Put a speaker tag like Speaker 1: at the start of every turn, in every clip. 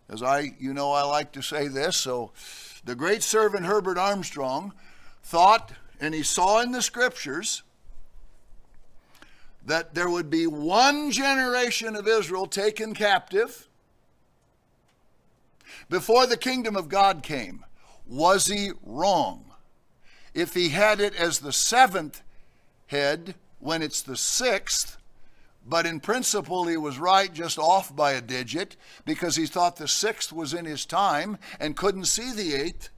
Speaker 1: As I like to say this. So the great servant Herbert Armstrong thought, and he saw in the scriptures, that there would be one generation of Israel taken captive before the kingdom of God came. Was he wrong? If he had it as the seventh head when it's the sixth, but in principle he was right, just off by a digit, because he thought the sixth was in his time and couldn't see the eighth,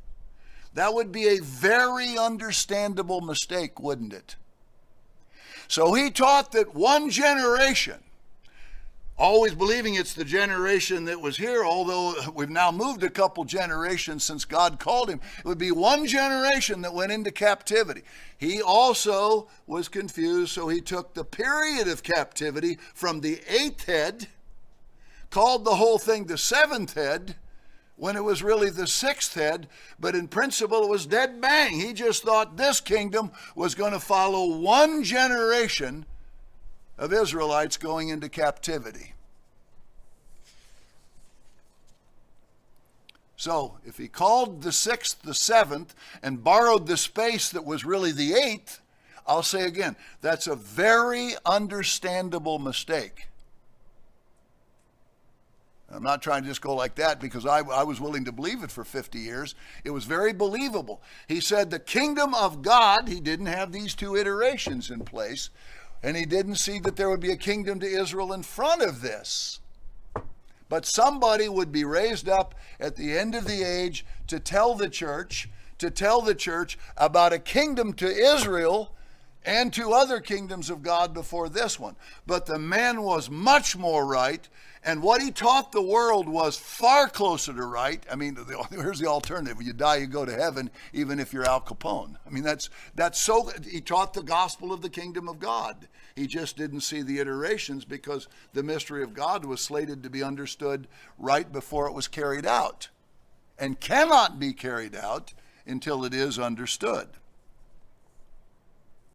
Speaker 1: that would be a very understandable mistake, wouldn't it? So he taught that one generation, always believing it's the generation that was here, although we've now moved a couple generations since God called him, it would be one generation that went into captivity. He also was confused, so he took the period of captivity from the eighth head, called the whole thing the seventh head, when it was really the sixth head, but in principle it was dead bang. He just thought this kingdom was going to follow one generation of Israelites going into captivity. So if he called the sixth the seventh and borrowed the space that was really the eighth, I'll say again, that's a very understandable mistake. I'm not trying to just go like that, because I was willing to believe it for 50 years. It was very believable. He said the kingdom of God, he didn't have these two iterations in place, and he didn't see that there would be a kingdom to Israel in front of this. But somebody would be raised up at the end of the age to tell the church about a kingdom to Israel and to other kingdoms of God before this one. But the man was much more right, and what he taught the world was far closer to right. I mean, here's the alternative. When you die, you go to heaven, even if you're Al Capone. I mean, that's so, he taught the gospel of the kingdom of God. He just didn't see the iterations, because the mystery of God was slated to be understood right before it was carried out, and cannot be carried out until it is understood.